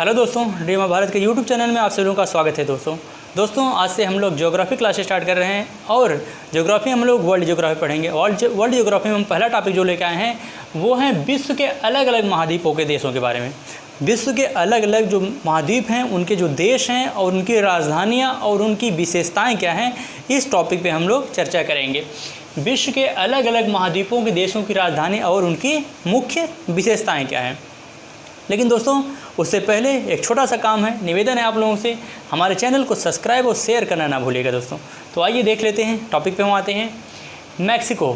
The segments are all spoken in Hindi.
हेलो दोस्तों, ड्रीम भारत के यूट्यूब चैनल में आप सभी लोगों का स्वागत है। दोस्तों आज से हम लोग ज्योग्राफी क्लासेस स्टार्ट कर रहे हैं और ज्योग्राफी हम लोग वर्ल्ड ज्योग्राफी पढ़ेंगे। वर्ल्ड ज्योग्राफी में हम पहला टॉपिक जो लेकर आए हैं वो है विश्व के अलग अलग महाद्वीपों के देशों के बारे में। विश्व के अलग अलग जो महाद्वीप हैं उनके जो देश हैं और उनकी राजधानियाँ और उनकी विशेषताएँ क्या हैं, इस टॉपिक पर हम लोग चर्चा करेंगे। विश्व के अलग अलग महाद्वीपों के देशों की राजधानी और उनकी मुख्य विशेषताएँ क्या हैं। लेकिन दोस्तों उससे पहले एक छोटा सा काम है, निवेदन है आप लोगों से, हमारे चैनल को सब्सक्राइब और शेयर करना ना भूलिएगा दोस्तों। तो आइए देख लेते हैं, टॉपिक पे हम आते हैं। मैक्सिको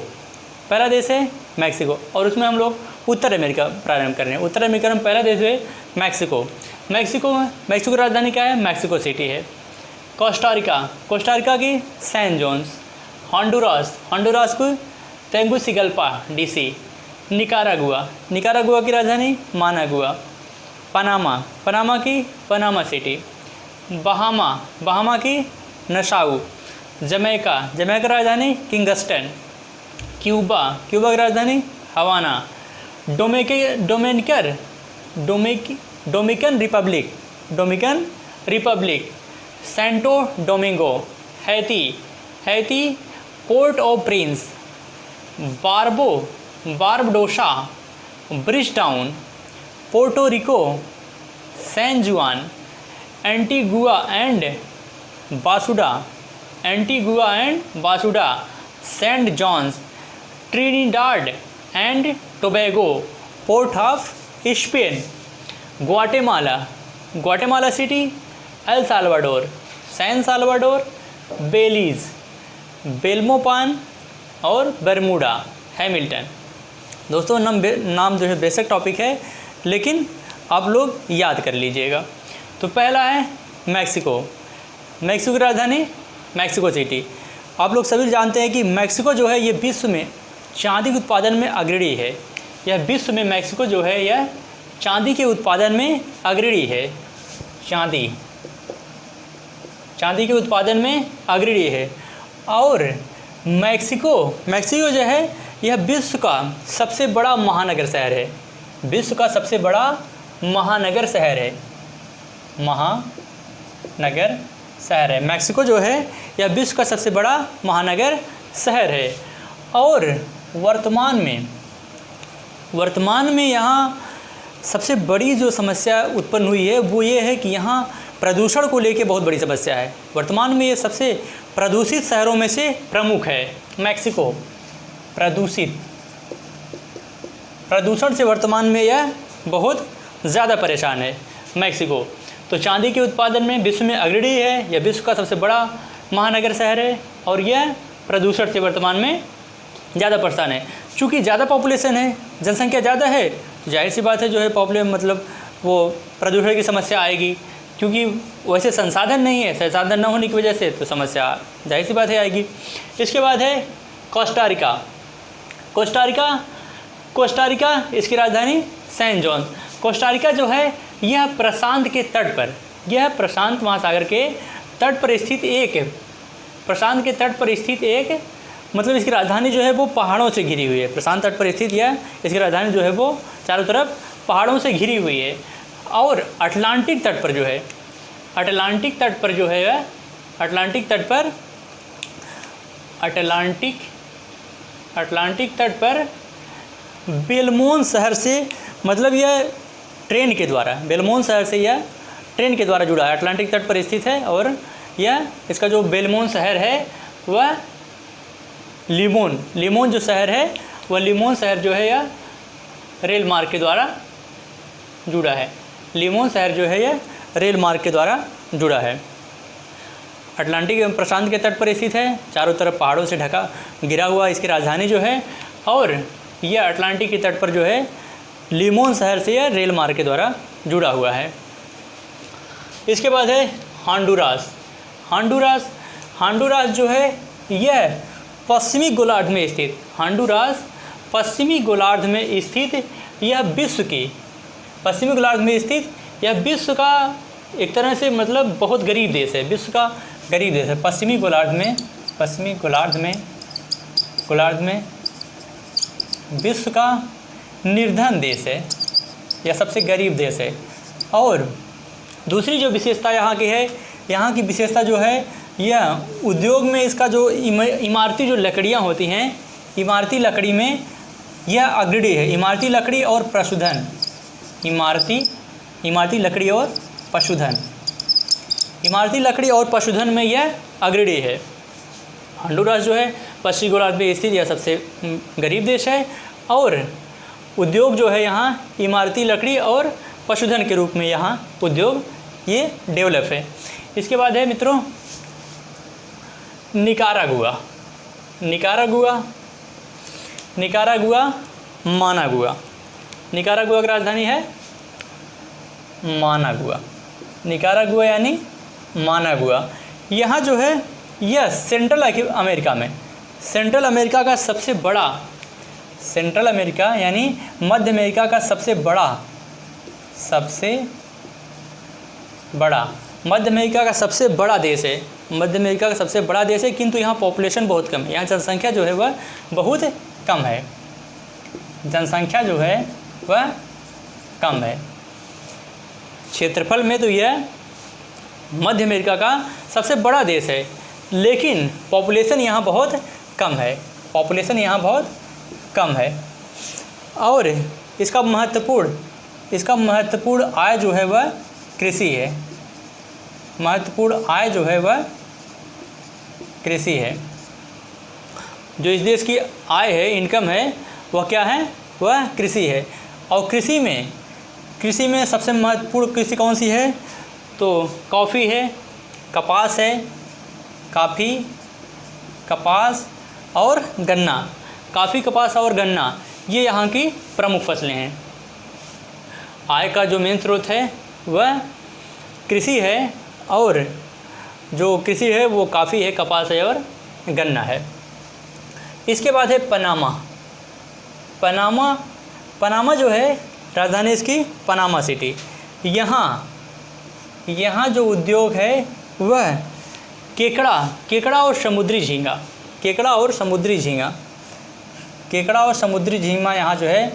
पहला देश है मैक्सिको, और उसमें हम लोग उत्तर अमेरिका प्रारंभ कर रहे हैं। उत्तर अमेरिका में पहला देश है मैक्सिको। मैक्सिको की राजधानी क्या है? मैक्सिको सिटी है। कोस्टारिका की सैन जोन्स। हॉन्डुरास को तेगुसिगल्पा डीसी। निकारागुआ की राजधानी मानागुआ। पनामा की पनामा सिटी। बहामा की नसाउ। जमैका की राजधानी किंगस्टन। क्यूबा की राजधानी Havana. Dominican Republic. Santo Domingo. Haiti Port au Prince. Barbados. Bridgetown. Puerto Rico. San Juan. Antigua and Barbuda. Saint John's. Trinidad and Tobago. Port of Spain. Guatemala City. El Salvador. San Salvador. Belize. Belmopan और बरमूडा। हैमिल्टन। दोस्तों नाम जो है बेसिक टॉपिक है, लेकिन आप लोग याद कर लीजिएगा। तो पहला है मैक्सिको की राजधानी मैक्सिको सिटी। आप लोग सभी जानते हैं कि मैक्सिको जो है ये विश्व में चांदी के उत्पादन में अग्रणी है। यह विश्व में मैक्सिको जो है यह चांदी के उत्पादन में अग्रणी है। चांदी के उत्पादन में अग्रणी है। और मैक्सिको जो है यह विश्व का सबसे बड़ा महानगर शहर है। विश्व का सबसे बड़ा महानगर शहर है। मैक्सिको जो है यह विश्व का सबसे बड़ा महानगर शहर है। और वर्तमान में यहाँ सबसे बड़ी जो समस्या उत्पन्न हुई है वो ये है कि यहाँ प्रदूषण को लेके बहुत बड़ी समस्या है। वर्तमान में ये सबसे प्रदूषित शहरों में से प्रमुख है मैक्सिको। प्रदूषण से वर्तमान में यह बहुत ज़्यादा परेशान है मैक्सिको। तो चांदी के उत्पादन में विश्व में अग्रणी है। यह विश्व का सबसे बड़ा महानगर शहर है और यह प्रदूषण से वर्तमान में ज़्यादा परेशान है। चूँकि ज़्यादा पॉपुलेशन है, जनसंख्या ज़्यादा है, तो जाहिर सी बात है जो है वो प्रदूषण की समस्या आएगी। क्योंकि वैसे संसाधन नहीं है, संसाधन न होने की वजह से तो समस्या जाहिर सी बात है आएगी। इसके बाद है कोस्टारिका, इसकी राजधानी सैन जोन्स। कोस्टारिका जो है यह प्रशांत महासागर के तट पर स्थित एक मतलब इसकी राजधानी जो है वो पहाड़ों से घिरी हुई है। प्रशांत तट पर स्थित यह इसकी राजधानी जो है वो चारों तरफ पहाड़ों से घिरी हुई है। और अटलांटिक तट पर बेलमोन शहर से मतलब यह ट्रेन के द्वारा जुड़ा है। अटलांटिक तट पर स्थित है और यह इसका जो बेलमोन शहर है वह लिमोन जो शहर है वह लिमोन शहर जो है यह रेल मार्ग के द्वारा जुड़ा है। अटलांटिक एवं प्रशांत के तट पर स्थित है, चारों तरफ पहाड़ों से घिरा हुआ इसकी राजधानी जो है। और यह अटलांटिक के तट पर जो है लिमोन शहर से यह रेल मार्ग के द्वारा जुड़ा हुआ है। इसके बाद है हॉन्डुरास जो है यह पश्चिमी गोलार्ध में स्थित यह विश्व का एक तरह से मतलब बहुत गरीब देश है। पश्चिमी गोलार्ध में विश्व का निर्धन देश है या सबसे गरीब देश है। और दूसरी जो विशेषता यहाँ की है, यहाँ की विशेषता जो है यह उद्योग में इसका जो इमारती जो लकड़ियाँ होती हैं, इमारती लकड़ी में यह अग्रणी है। इमारती लकड़ी और पशुधन, इमारती लकड़ी और पशुधन, इमारती लकड़ी और पशुधन में यह अग्रणी है। होंडुरास जो है पश्चिमी गोलार्ध में स्थित यह सबसे गरीब देश है और उद्योग जो है यहाँ इमारती लकड़ी और पशुधन के रूप में यहाँ उद्योग ये डेवलप है। इसके बाद है मित्रों निकारागुआ, मानागुआ। निकारागुआ की राजधानी है मानागुआ। निकारागुआ यानी मानागुआ। यहाँ जो है यह सेंट्रल अमेरिका में, सेंट्रल अमेरिका का सबसे बड़ा, सेंट्रल अमेरिका यानी मध्य अमेरिका का सबसे बड़ा मध्य अमेरिका का सबसे बड़ा देश है। मध्य अमेरिका का सबसे बड़ा देश है, किंतु यहाँ पॉपुलेशन बहुत कम है। यहाँ जनसंख्या जो है वह बहुत कम है, जनसंख्या जो है वह कम है। क्षेत्रफल में तो यह मध्य अमेरिका का सबसे बड़ा देश है, लेकिन पॉपुलेशन यहाँ बहुत कम है, पॉपुलेशन यहाँ बहुत कम है। और इसका महत्वपूर्ण आय जो है वह कृषि है, महत्वपूर्ण आय जो है वह कृषि है। जो इस देश की आय है, इनकम है, वह क्या है, वह कृषि है। और कृषि में सबसे महत्वपूर्ण कृषि कौन सी है, तो कॉफ़ी है, कपास है, कपास और गन्ना। कॉफ़ी, कपास और गन्ना ये यहाँ की प्रमुख फसलें हैं। आय का जो मेन स्रोत है वह कृषि है और जो कृषि है वो कॉफ़ी है, कपास है और गन्ना है। इसके बाद है पनामा जो है राजधानी इसकी पनामा सिटी। यहाँ जो उद्योग है वह केकड़ा और समुद्री झींगा यहाँ जो है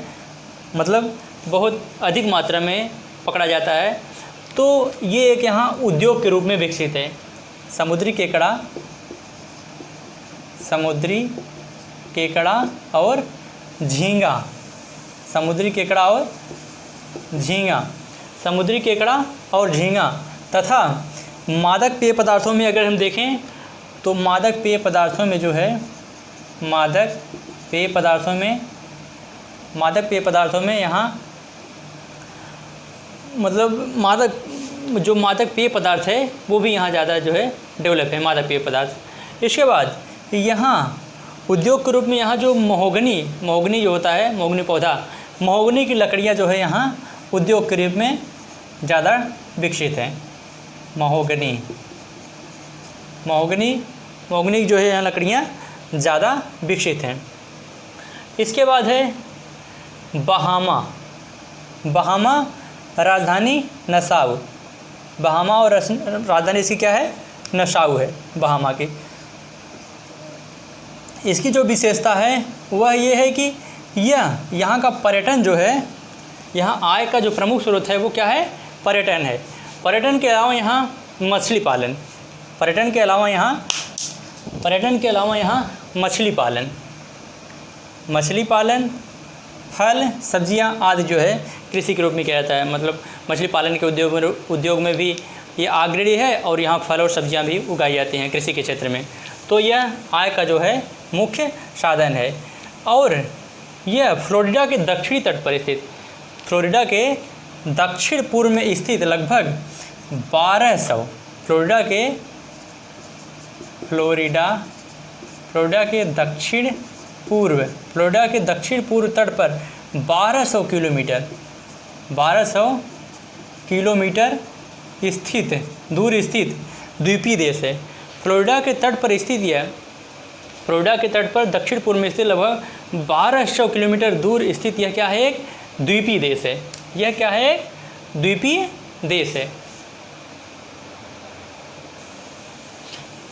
मतलब बहुत अधिक मात्रा में पकड़ा जाता है। तो ये एक यहाँ उद्योग के रूप में विकसित है। समुद्री केकड़ा और झींगा, तथा मादक पेय पदार्थों में अगर हम देखें तो मादक पेय पदार्थों में जो है मादक पेय पदार्थों में यहाँ मतलब मादक पेय पदार्थ है वो भी यहाँ ज़्यादा जो है डेवलप है, मादक पेय पदार्थ। इसके बाद यहाँ उद्योग के रूप में यहाँ जो महोगनी जो होता है, महोगनी पौधा, महोगनी की लकड़ियाँ जो है यहाँ उद्योग के रूप में ज़्यादा विकसित हैं। महोगनी जो है यहाँ लकड़ियाँ ज़्यादा विकसित हैं। इसके बाद है बहामा राजधानी नसाउ। बहामा और राजधानी इसकी क्या है, नसाउ है बहामा की। इसकी जो विशेषता है वह ये है कि यहाँ का पर्यटन जो है, यहाँ आय का जो प्रमुख स्रोत है वो क्या है, पर्यटन है। पर्यटन के अलावा यहाँ मछली पालन, मछली पालन, फल सब्जियाँ आदि जो है कृषि के रूप में किया जाता है। मतलब मछली पालन के उद्योग में भी ये अग्रणी है और यहाँ फल और सब्जियाँ भी उगाई जाती हैं कृषि के क्षेत्र में। तो यह आय का जो है मुख्य साधन है। और यह फ्लोरिडा के दक्षिणी तट पर स्थित, फ्लोरिडा के दक्षिण पूर्व में स्थित लगभग 1200 फ्लोरिडा के दक्षिण पूर्व तट पर 1200 किलोमीटर दूर स्थित द्वीपीय देश है। फ्लोरिडा के तट पर स्थित यह, फ्लोरिडा के तट पर दक्षिण पूर्व में स्थित लगभग 1200 किलोमीटर दूर स्थित यह क्या है, एक द्वीपीय देश है। यह क्या है, एक द्वीपीय देश है।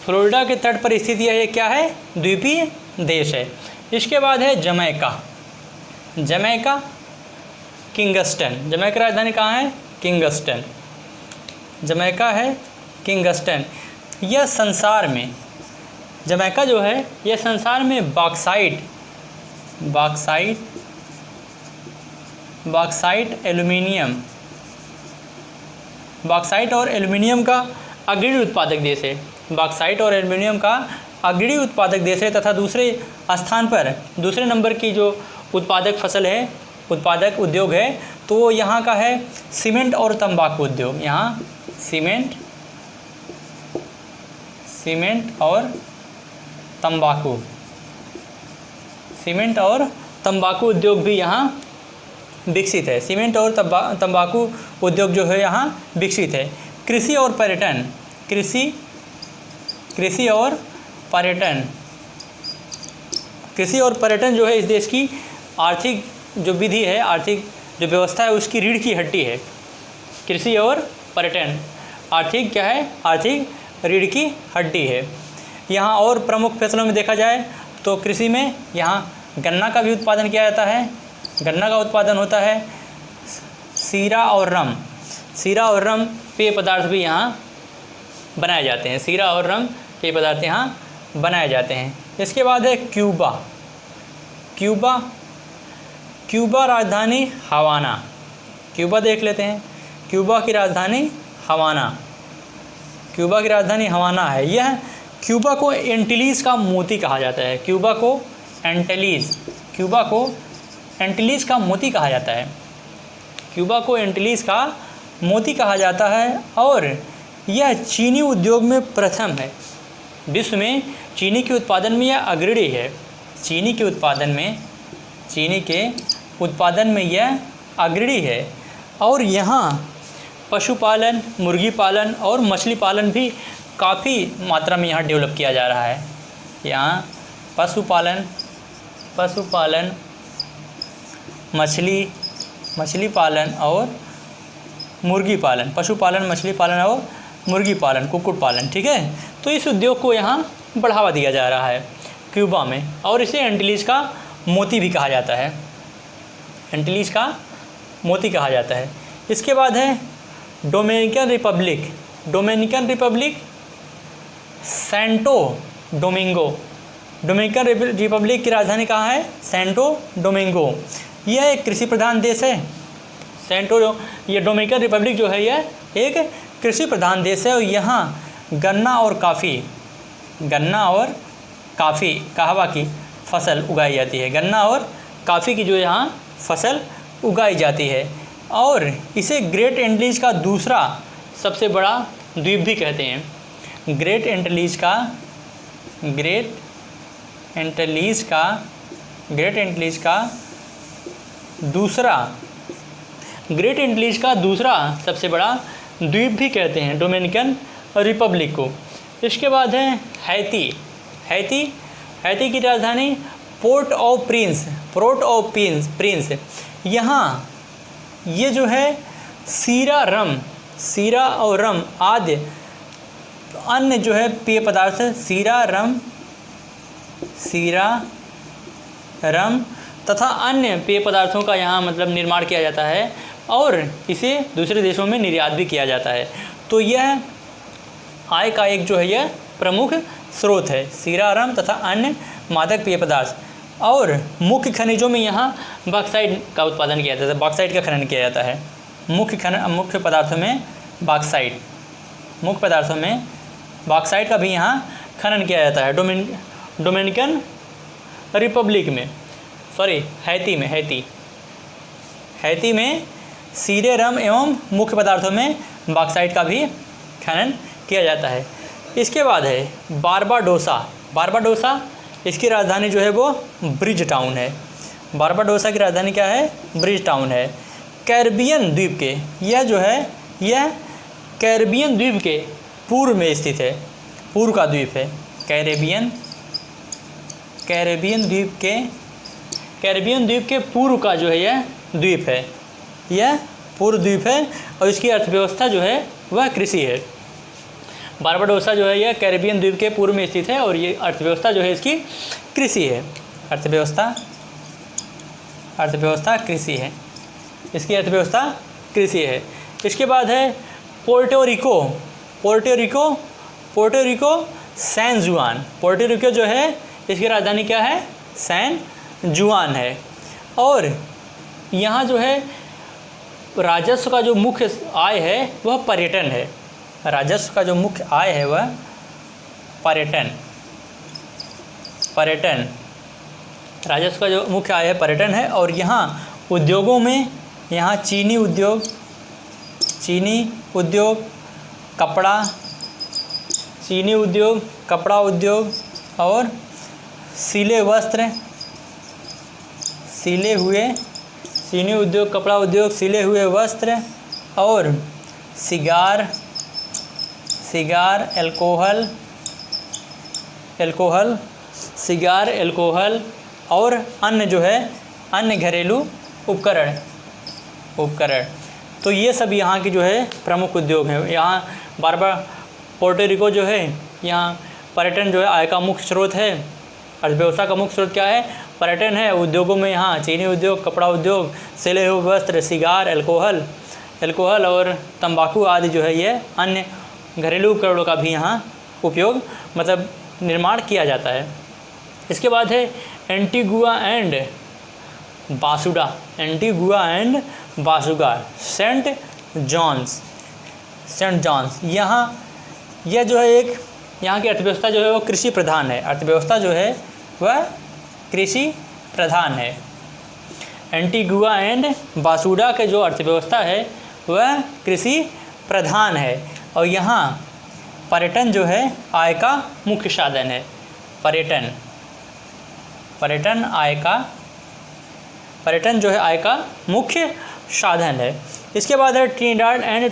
फ्लोरिडा के तट पर स्थित यह क्या है, द्वीपीय देश है। इसके बाद है जमैका, किंगस्टन। जमैका राजधानी कहाँ है, किंगस्टन। जमैका है किंगस्टन। यह संसार में, जमैका जो है यह संसार में बॉक्साइट और एल्युमिनियम का अग्रणी उत्पादक देश है। बॉक्साइट और एल्युमिनियम का अग्रणी उत्पादक देश है तथा दूसरे स्थान पर, दूसरे नंबर की जो उत्पादक फसल है, उत्पादक उद्योग है, तो वो यहाँ का है सीमेंट और तंबाकू उद्योग। यहाँ सीमेंट और तंबाकू उद्योग भी यहाँ विकसित है। सीमेंट और तंबाकू उद्योग जो है यहाँ विकसित है। कृषि और पर्यटन जो है इस देश की आर्थिक जो विधि है, आर्थिक जो व्यवस्था है, उसकी रीढ़ की हड्डी है। कृषि और पर्यटन आर्थिक क्या है? आर्थिक रीढ़ की हड्डी है। यहाँ और प्रमुख फसलों में देखा जाए तो कृषि में यहाँ गन्ना का भी उत्पादन किया जाता है। गन्ना का उत्पादन होता है। सीरा और रम पेय पदार्थ भी यहाँ बनाए जाते हैं। सीरा और रम पेय पदार्थ यहाँ बनाए जाते हैं। इसके बाद है क्यूबा राजधानी हवाना। क्यूबा देख लेते हैं। क्यूबा की राजधानी हवाना है। यह क्यूबा को एंटिलीज का मोती कहा जाता है। क्यूबा को एंटिलीज का मोती कहा जाता है। क्यूबा को एंटिलीज का मोती कहा जाता है और यह चीनी उद्योग में प्रथम है। विश्व में चीनी के उत्पादन में यह अग्रणी है। चीनी के उत्पादन में यह अग्रणी है। और यहाँ पशुपालन, मुर्गी पालन और मछली पालन भी काफ़ी मात्रा में यहाँ डेवलप किया जा रहा है। यहाँ पशुपालन, मछली पालन और मुर्गी पालन, पशुपालन, मछली पालन और मुर्गी पालन, कुक्कुट पालन, ठीक है। तो इस उद्योग को यहाँ बढ़ावा दिया जा रहा है क्यूबा में, और इसे एंटिलीज का मोती भी कहा जाता है। एंटिलीज का मोती कहा जाता है। इसके बाद है Dominican Republic Santo Domingo. Dominican Republic की राजधानी कहाँ है? Santo Domingo. यह एक कृषि प्रधान देश है। ये डोमिनिकन रिपब्लिक जो है यह एक कृषि प्रधान देश है और यहाँ गन्ना और काफ़ी कहवा की फसल उगाई जाती है। गन्ना और काफ़ी की जो यहाँ फसल उगाई जाती है और इसे ग्रेट एंटिलीज का दूसरा सबसे बड़ा द्वीप भी कहते हैं। ग्रेट एंटिलीज का दूसरा सबसे बड़ा द्वीप भी कहते हैं डोमिनिकन रिपब्लिक को। इसके बाद है हैती की राजधानी पोर्ट ऑफ प्रिंस। यहाँ ये जो है सीरा और रम आदि अन्य जो है पेय पदार्थ, सीरा रम तथा अन्य पेय पदार्थों का यहाँ मतलब निर्माण किया जाता है और इसे दूसरे देशों में निर्यात भी किया जाता है। तो यह आय का एक जो है यह प्रमुख स्रोत है, सीरा रम तथा अन्य मादक पेय पदार्थ। और मुख्य खनिजों में यहाँ बॉक्साइट का उत्पादन किया जाता है, बॉक्साइट का खनन किया जाता है। मुख्य पदार्थों में बॉक्साइट का भी यहाँ खनन किया जाता है। डोमिनिकन रिपब्लिक में, हैती में सीरे रम एवं मुख्य पदार्थों में बॉक्साइट का भी खनन किया जाता है। इसके बाद है बारबाडोसा। इसकी राजधानी जो है वो ब्रिज टाउन है। बारबाडोसा की राजधानी क्या है? ब्रिज टाउन है। कैरिबियन द्वीप के यह कैरिबियन द्वीप के पूर्व में स्थित है, पूर्व का द्वीप है। कैरिबियन द्वीप के पूर्व का जो है यह द्वीप है, यह पूर्व द्वीप है और इसकी अर्थव्यवस्था जो है वह कृषि है। बारबाडोसा जो है यह कैरिबियन द्वीप के पूर्व में स्थित है और ये अर्थव्यवस्था जो है इसकी कृषि है। अर्थव्यवस्था कृषि है, इसकी अर्थव्यवस्था कृषि है। इसके बाद है पोर्टो रिको सैन जुआन। पोर्टो रिको जो है इसकी राजधानी क्या है? सैन जुआन है। और यहाँ जो है राजस्व का जो मुख्य आय है वह पर्यटन है। राजस्व का जो मुख्य आय है वह पर्यटन राजस्व का जो मुख्य आय है पर्यटन है। और यहाँ उद्योगों में यहाँ चीनी उद्योग, कपड़ा उद्योग और सिले हुए वस्त्र और सिगार, अल्कोहल और अन्य घरेलू उपकरण। तो ये सब यहाँ की जो है प्रमुख उद्योग हैं। यहाँ बार पोर्टो रिको जो है यहाँ पर्यटन जो है आय का मुख्य स्रोत है। अर्थव्यवस्था का मुख्य स्रोत क्या है? पर्यटन है। उद्योगों में यहाँ चीनी उद्योग, कपड़ा उद्योग, सिले हुए वस्त्र, सिगार, अल्कोहल और तंबाकू आदि जो है ये अन्य घरेलू उपकरणों का भी यहाँ उपयोग मतलब निर्माण किया जाता है। इसके बाद है एंटीगुआ एंड बासुगा, सेंट जॉन्स। यहाँ यह जो है एक यहाँ की अर्थव्यवस्था जो है वो कृषि प्रधान है। अर्थव्यवस्था जो है वह कृषि प्रधान है। एंटीगुआ एंड बासुडा के जो अर्थव्यवस्था है वह कृषि प्रधान है। और यहाँ पर्यटन जो है आय का मुख्य साधन है। पर्यटन जो है आय का मुख्य साधन है। इसके बाद है Trinidad and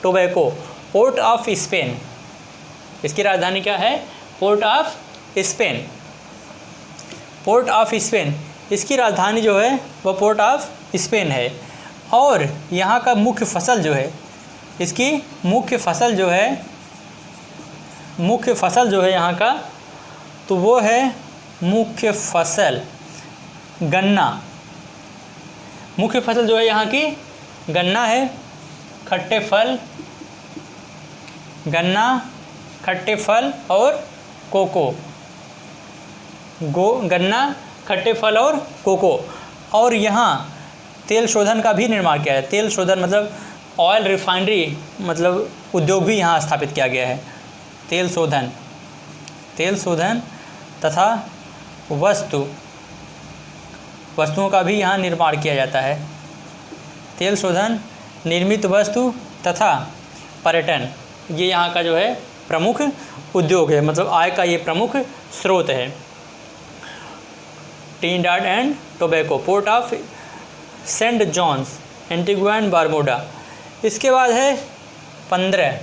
Tobago, Port of Spain. इसकी राजधानी क्या है? Port of Spain. इसकी राजधानी जो है वह पोर्ट ऑफ स्पेन है। और यहाँ का मुख्य फसल जो है यहाँ का, तो वो है मुख्य फसल गन्ना। मुख्य फसल जो है यहाँ की गन्ना है। खट्टे फल और कोको। और यहाँ तेल शोधन का भी निर्माण किया है। तेल शोधन मतलब ऑयल रिफाइनरी मतलब उद्योग भी यहाँ स्थापित किया गया है। तेल शोधन तथा वस्तुओं का भी यहाँ निर्माण किया जाता है। तेल शोधन, निर्मित वस्तु तथा पर्यटन, ये यहाँ का जो है प्रमुख उद्योग है, मतलब आय का ये प्रमुख स्रोत है। Trinidad and Tobago, Port of Saint John's, Antigua and Bermuda. इसके बाद है 15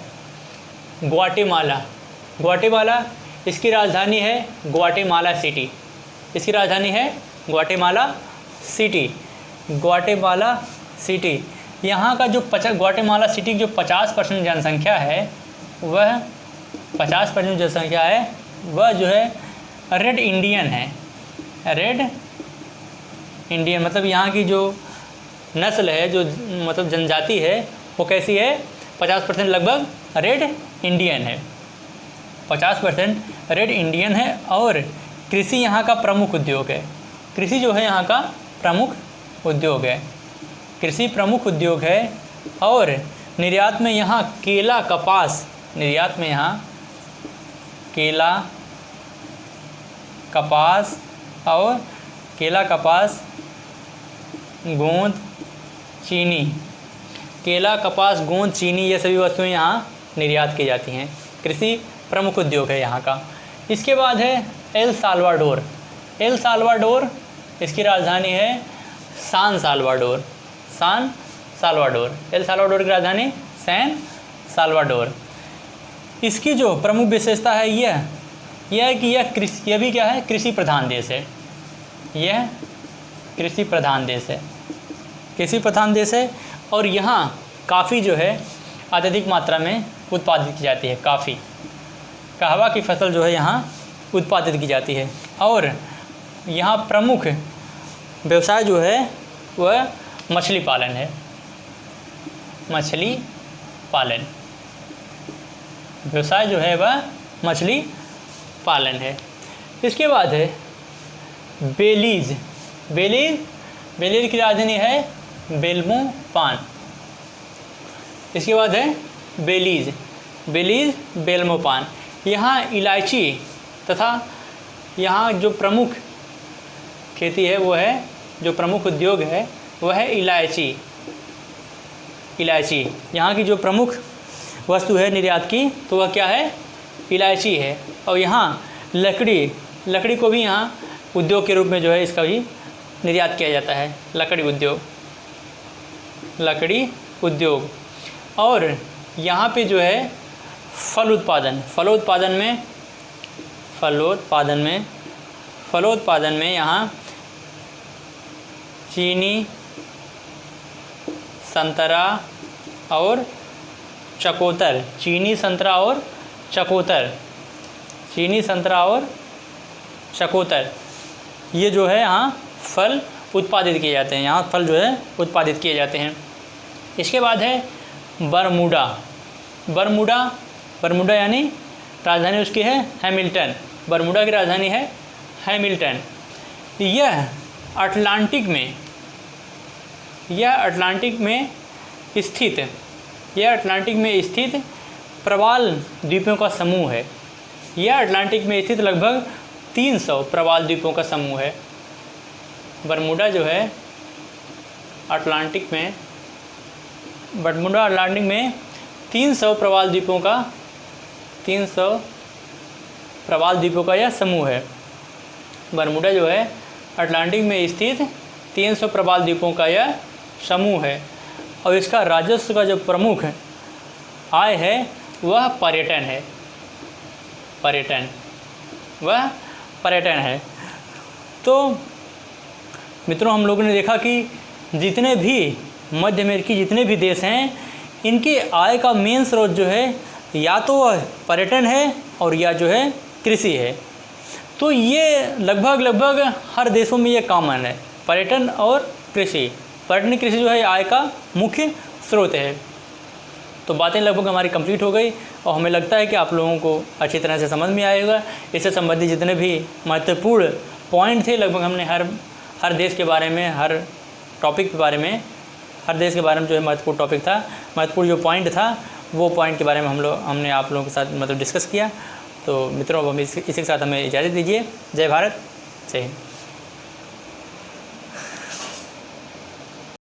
ग्वाटेमाला। इसकी राजधानी है ग्वाटेमाला सिटी। यहाँ का जो ग्वाटेमाला सिटी की जो 50% जनसंख्या है वह जो है रेड इंडियन मतलब यहाँ की जो नस्ल है, जो मतलब जनजाति है वो कैसी है? 50% लगभग रेड इंडियन है। 50% रेड इंडियन है। और कृषि यहाँ का प्रमुख उद्योग है। कृषि जो है यहाँ का प्रमुख उद्योग है। और निर्यात में यहाँ केला, कपास, गोंद, चीनी, ये सभी वस्तुएं यहाँ निर्यात की जाती हैं। कृषि प्रमुख उद्योग है यहाँ का। इसके बाद है एल साल्वाडोर। इसकी राजधानी है सान साल्वाडोर। एल साल्वाडोर की राजधानी सैन साल्वाडोर। इसकी जो प्रमुख विशेषता है यह है कि यह भी क्या है? कृषि प्रधान देश है। और यहाँ काफ़ी जो है अत्यधिक मात्रा में उत्पादित की जाती है। कहवा की फसल जो है यहाँ उत्पादित की जाती है। और यहाँ प्रमुख व्यवसाय जो है वह मछली पालन है। मछली पालन। व्यवसाय जो है वह मछली पालन है। इसके बाद है बेलीज। बेलीज की राजधानी है बेल्मोपान। इसके बाद है बेलीज बेल्मोपान। यहाँ इलायची तथा यहाँ जो प्रमुख खेती है वो है, जो प्रमुख उद्योग है वह है इलायची। यहाँ की जो प्रमुख वस्तु है निर्यात की तो वह क्या है, इलायची है। और यहाँ लकड़ी को भी यहाँ उद्योग के रूप में जो है इसका भी निर्यात किया जाता है, लकड़ी उद्योग। और यहाँ पे जो है फलोत्पादन में यहाँ चीनी, संतरा और चकोतर, ये जो है यहाँ फल उत्पादित किए जाते हैं। इसके बाद है बरमूडा यानी राजधानी उसकी है हैमिल्टन। बरमूडा की राजधानी है हैमिल्टन। यह अटलांटिक में स्थित प्रवाल द्वीपों का समूह है। यह अटलांटिक में स्थित लगभग 300 प्रवाल द्वीपों का समूह है। बरमूडा जो है अटलांटिक में 300 प्रवाल द्वीपों का यह समूह है। बरमूडा जो है अटलांटिक में स्थित 300 प्रवाल द्वीपों का यह समूह है। और इसका राजस्व का जो प्रमुख आय है वह पर्यटन है। तो मित्रों, हम लोगों ने देखा कि जितने भी मध्य अमेरिकी जितने भी देश हैं, इनके आय का मेन स्रोत जो है या तो वह पर्यटन है और या जो है कृषि है। तो ये लगभग हर देशों में ये कॉमन है, पर्यटन और कृषि। कृषि जो है आय का मुख्य स्रोत है। तो बातें लगभग हमारी कंप्लीट हो गई और हमें लगता है कि आप लोगों को अच्छी तरह से समझ में आएगा। इससे संबंधित जितने भी महत्वपूर्ण पॉइंट थे, लगभग हमने हर देश के बारे में, हर टॉपिक के बारे में, हर देश के बारे में जो है महत्वपूर्ण टॉपिक था, महत्वपूर्ण जो पॉइंट था, वो पॉइंट के बारे में हमने आप लोगों के साथ डिस्कस किया। तो मित्रों, अब इसी के साथ हमें इजाज़त दीजिए। जय भारत, जय हिंद।